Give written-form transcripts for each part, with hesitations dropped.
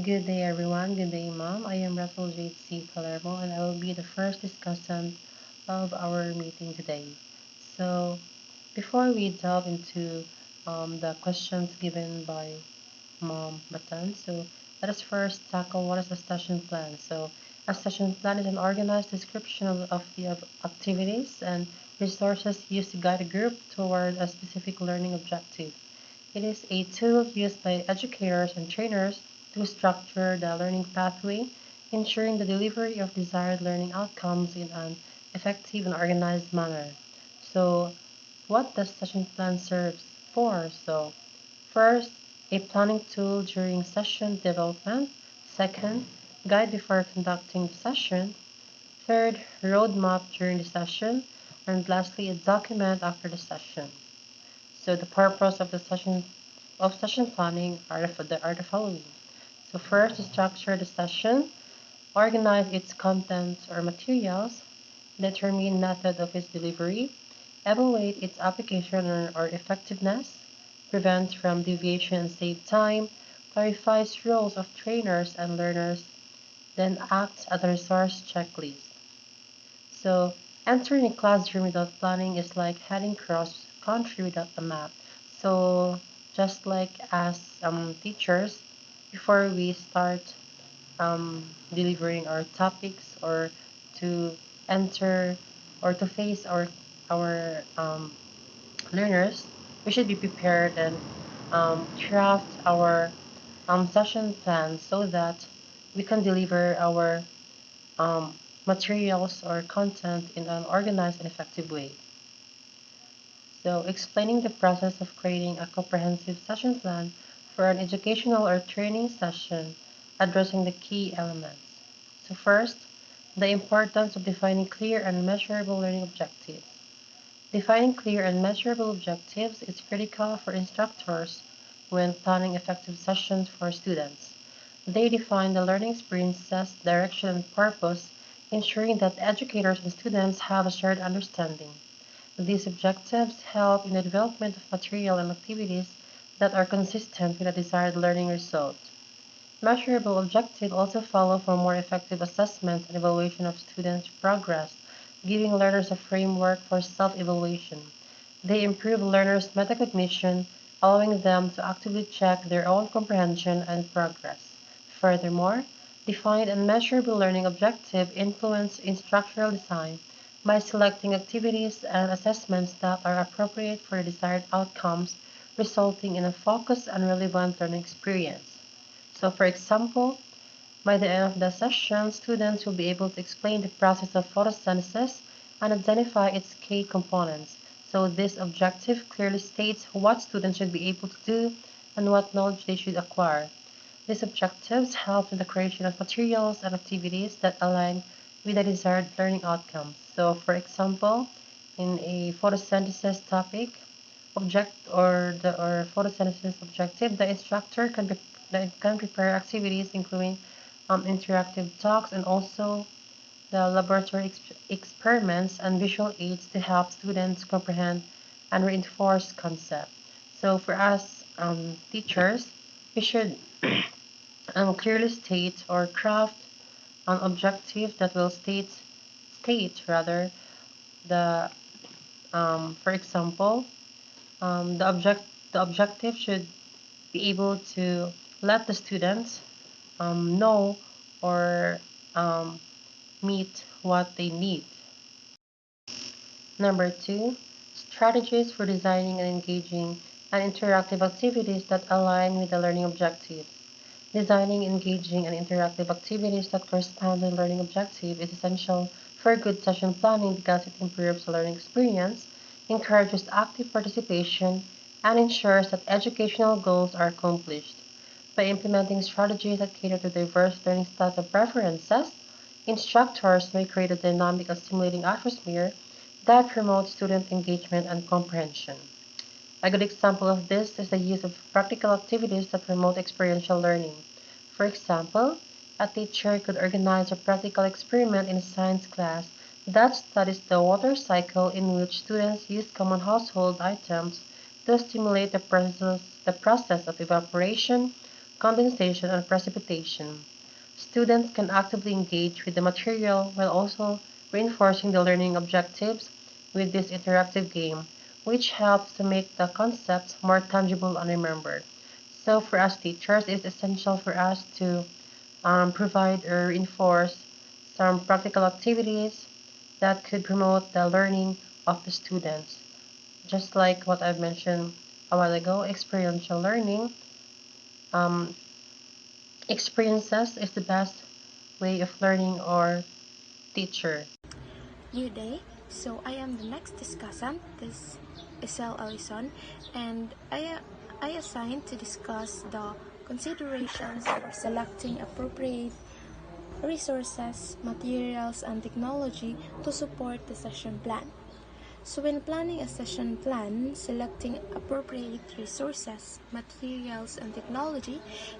Good day, everyone. Good day, Mom. I am Russell J.C. Palermo, and I will be the first discussant of our meeting today. So, before we delve into the questions given by Mom Batan, let us first tackle what is a session plan. A session plan is an organized description of activities and resources used to guide a group toward a specific learning objective. It is a tool used by educators and trainers to structure the learning pathway, ensuring the delivery of desired learning outcomes in an effective and organized manner. So, what does session plan serve for? First, a planning tool during session development. Second, guide before conducting the session. Third, roadmap during the session. And lastly, a document after the session. So the purpose of session planning are the following. So first, structure the session, organize its contents or materials, determine method of its delivery, evaluate its application or effectiveness, prevent from deviation and save time, clarifies roles of trainers and learners, then acts as a resource checklist. So entering a classroom without planning is like heading cross country without a map. So just like as teachers, before we start delivering our topics or to enter or to face our learners, we should be prepared and craft our session plan so that we can deliver our um, materials or content in an organized and effective way. So, explaining the process of creating a comprehensive session plan for an educational or training session, addressing the key elements. So, first, the importance of defining clear and measurable learning objectives. Defining clear and measurable objectives is critical for instructors when planning effective sessions for students. They define the learning experience's direction and purpose, ensuring that educators and students have a shared understanding. These objectives help in the development of material and activities that are consistent with a desired learning result. Measurable objectives also follow for more effective assessment and evaluation of students' progress, giving learners a framework for self-evaluation. They improve learners' metacognition, allowing them to actively check their own comprehension and progress. Furthermore, defined and measurable learning objectives influence instructional design by selecting activities and assessments that are appropriate for the desired outcomes, resulting in a focused and relevant learning experience. So, for example, by the end of the session, students will be able to explain the process of photosynthesis and identify its key components. So, this objective clearly states what students should be able to do and what knowledge they should acquire. These objectives help in the creation of materials and activities that align with the desired learning outcomes. So, for example, in a photosynthesis topic, or photosynthesis objective, the instructor can prepare activities including interactive talks and also the laboratory experiments and visual aids to help students comprehend and reinforce concept. So for us teachers, we should clearly state or craft an objective that will state rather the for example the objective should be able to let the students know or um, meet what they need. Number two, strategies for designing and engaging and interactive activities that align with the learning objectives. Designing, engaging, and interactive activities that correspond to the learning objective is essential for good session planning because it improves the learning experience, encourages active participation, and ensures that educational goals are accomplished. By implementing strategies that cater to diverse learning styles and preferences, instructors may create a dynamic and stimulating atmosphere that promotes student engagement and comprehension. A good example of this is the use of practical activities that promote experiential learning. For example, a teacher could organize a practical experiment in a science class that studies the water cycle in which students use common household items to stimulate the process of evaporation, condensation, and precipitation. Students can actively engage with the material while also reinforcing the learning objectives with this interactive game, which helps to make the concepts more tangible and remembered. So, for us teachers, it's essential for us to provide or reinforce some practical activities that could promote the learning of the students. Just like what I've mentioned a while ago, experiential learning, um, experiences is the best way of learning or teacher. Good day. So I am the next discussant. This is El Alison, and I assigned to discuss the considerations for selecting appropriate resources, materials, and technology to support the session plan. So when planning a session plan, selecting appropriate resources, materials, and technology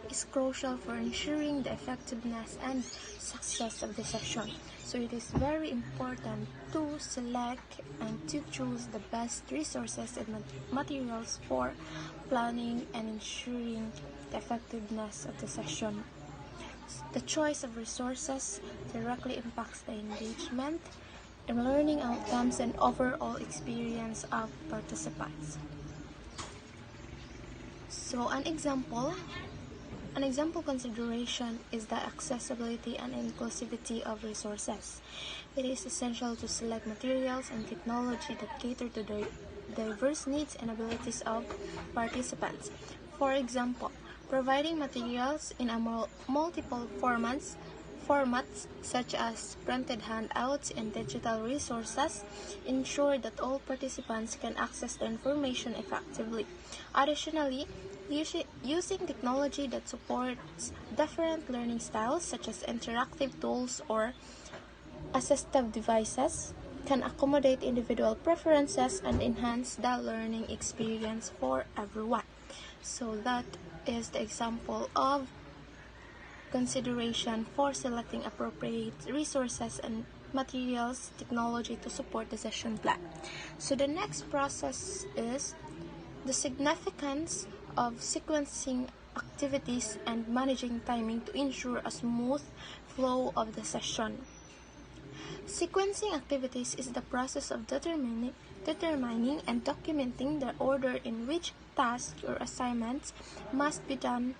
is crucial for ensuring the effectiveness and success of the session. So it is very important to select and to choose the best resources and materials for planning and ensuring the effectiveness of the session. The choice of resources directly impacts the engagement and learning outcomes and overall experience of participants. So an example consideration is the accessibility and inclusivity of resources. It is essential to select materials and technology that cater to the diverse needs and abilities of participants. For example, providing materials in a multiple formats such as printed handouts and digital resources ensure that all participants can access the information effectively. Additionally, using technology that supports different learning styles such as interactive tools or assistive devices can accommodate individual preferences and enhance the learning experience for everyone. So that is the example of consideration for selecting appropriate resources and materials, technology to support the session plan. So the next process is the significance of sequencing activities and managing timing to ensure a smooth flow of the session. Sequencing activities is the process of determining and documenting the order in which tasks or assignments must be done.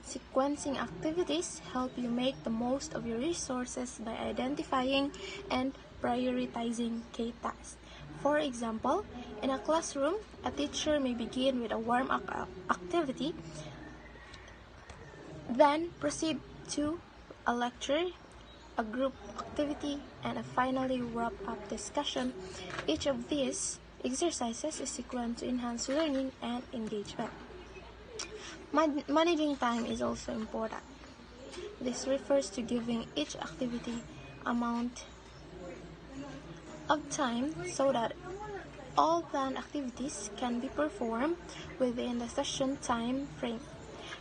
Sequencing activities help you make the most of your resources by identifying and prioritizing key tasks. For example, in a classroom, a teacher may begin with a warm-up activity, then proceed to a lecture, a group activity, and a finally wrap-up discussion. Each of these exercises is sequenced to enhance learning and engagement. Managing time is also important. This refers to giving each activity amount of time so that all planned activities can be performed within the session time frame.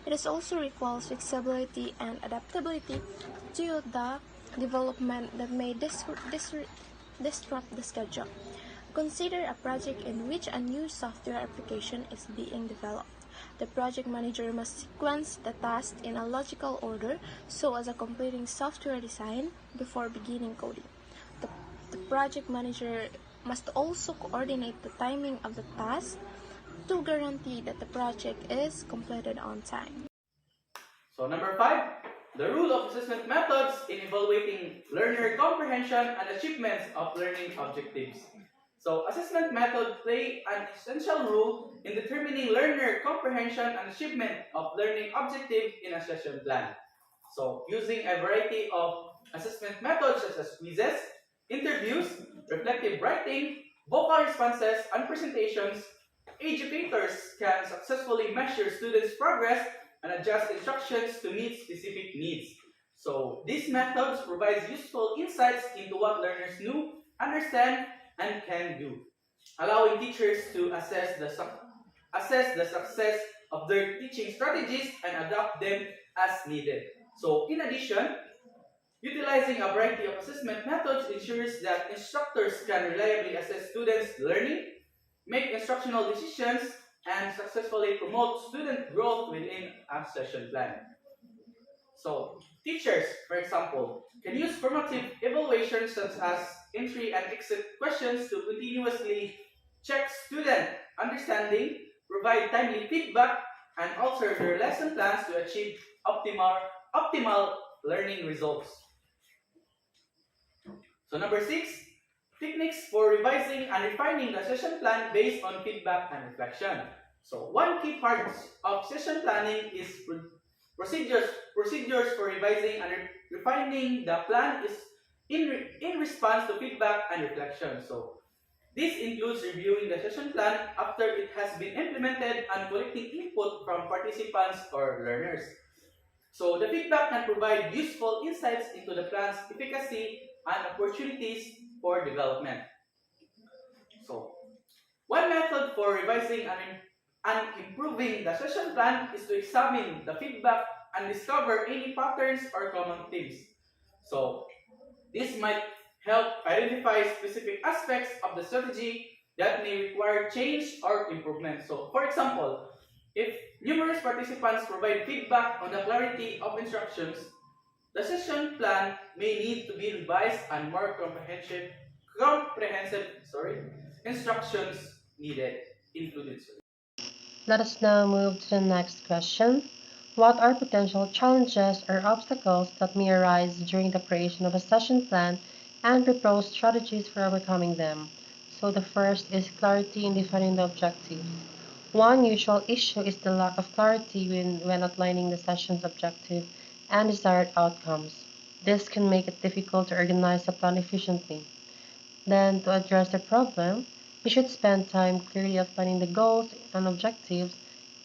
It also requires flexibility and adaptability to the development that may disrupt the schedule. Consider a project in which a new software application is being developed. The project manager must sequence the tasks in a logical order so as completing software design before beginning coding. The project manager must also coordinate the timing of the task to guarantee that the project is completed on time. So number 5, the role of assessment methods in evaluating learner comprehension and achievements of learning objectives. So assessment methods play an essential role in determining learner comprehension and achievement of learning objective in a session plan. So using a variety of assessment methods such as quizzes, interviews, reflective writing, vocal responses, and presentations, educators can successfully measure students' progress and adjust instructions to meet specific needs. So these methods provide useful insights into what learners know, understand, and can do, allowing teachers to assess the success of their teaching strategies and adapt them as needed. So in addition, utilizing a variety of assessment methods ensures that instructors can reliably assess students' learning, make instructional decisions, and successfully promote student growth within a session plan. So, teachers, for example, can use formative evaluations such as entry and exit questions to continuously check student understanding, provide timely feedback, and alter their lesson plans to achieve optimal learning results. So number 6, techniques for revising and refining the session plan based on feedback and reflection. So one key part of session planning is procedures for revising and refining the plan is in response to feedback and reflection. So this includes reviewing the session plan after it has been implemented and collecting input from participants or learners. So the feedback can provide useful insights into the plan's efficacy and opportunities for development. So one method for revising and improving the session plan is to examine the feedback and discover any patterns or common themes. So this might help identify specific aspects of the strategy that may require change or improvement. So for example, if numerous participants provide feedback on the clarity of instructions, the session plan may need to be revised and more comprehensive instructions needed included. Let us now move to the next question. What are potential challenges or obstacles that may arise during the creation of a session plan and propose strategies for overcoming them? So the first is clarity in defining the objectives. One usual issue is the lack of clarity when outlining the session's objective and desired outcomes. This can make it difficult to organize the plan efficiently. Then, to address the problem, we should spend time clearly outlining the goals and objectives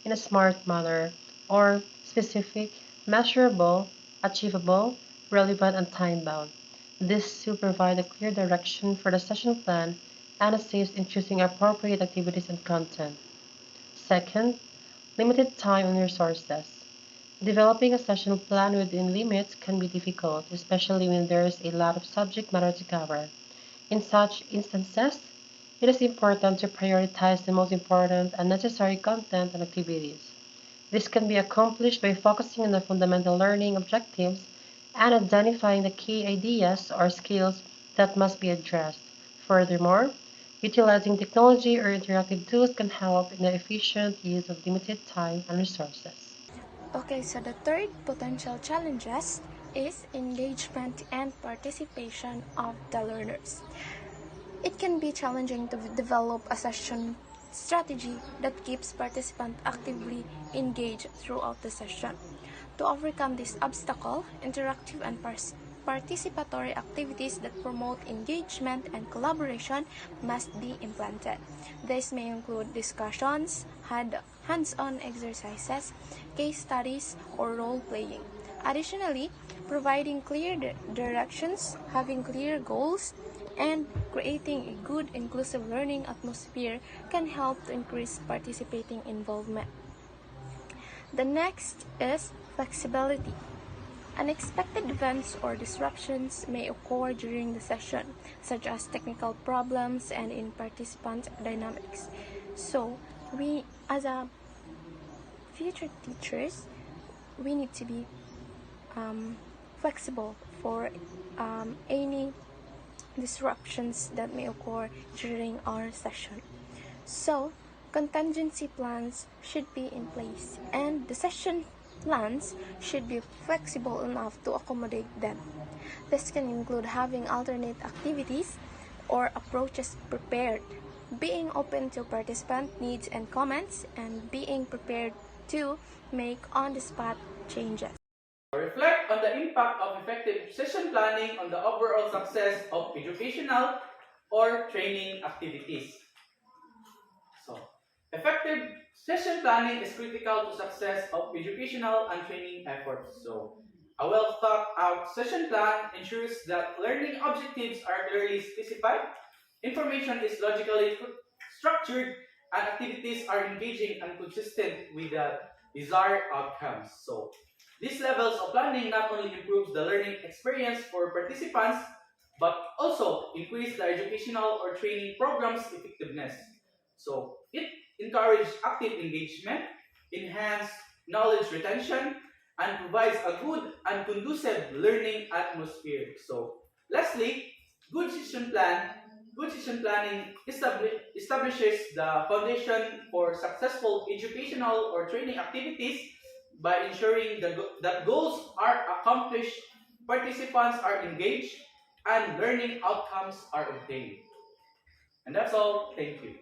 in a smart manner, or specific, measurable, achievable, relevant, and time bound. This will provide a clear direction for the session plan and assists in choosing appropriate activities and content. Second, limited time and resources. Developing a session plan within limits can be difficult, especially when there is a lot of subject matter to cover. In such instances, it is important to prioritize the most important and necessary content and activities. This can be accomplished by focusing on the fundamental learning objectives and identifying the key ideas or skills that must be addressed. Furthermore, utilizing technology or interactive tools can help in the efficient use of limited time and resources. Okay, so the third potential challenges is engagement and participation of the learners. It can be challenging to develop a session strategy that keeps participants actively engaged throughout the session. To overcome this obstacle, interactive and participatory activities that promote engagement and collaboration must be implemented. This may include discussions, hands-on exercises, case studies, or role-playing. Additionally, providing clear directions, having clear goals, and creating a good inclusive learning atmosphere can help to increase participating involvement. The next is flexibility. Unexpected events or disruptions may occur during the session, such as technical problems and in participant dynamics. So, we, as a future teachers, we need to be flexible for any disruptions that may occur during our session. So, contingency plans should be in place, and the session plans should be flexible enough to accommodate them. This can include having alternate activities or approaches prepared, being open to participant needs and comments, and being prepared to make on-the-spot changes. Reflect on the impact of effective session planning on the overall success of educational or training activities. So, effective session planning is critical to success of educational and training efforts. So, a well thought out session plan ensures that learning objectives are clearly specified, information is logically structured, and activities are engaging and consistent with the desired outcomes. So, these levels of planning not only improves the learning experience for participants, but also increase the educational or training program's effectiveness. So, it encourage active engagement, enhance knowledge retention, and provides a good and conducive learning atmosphere. So, lastly, good decision plan, good decision planning establishes the foundation for successful educational or training activities by ensuring that goals are accomplished, participants are engaged, and learning outcomes are obtained. And that's all. Thank you.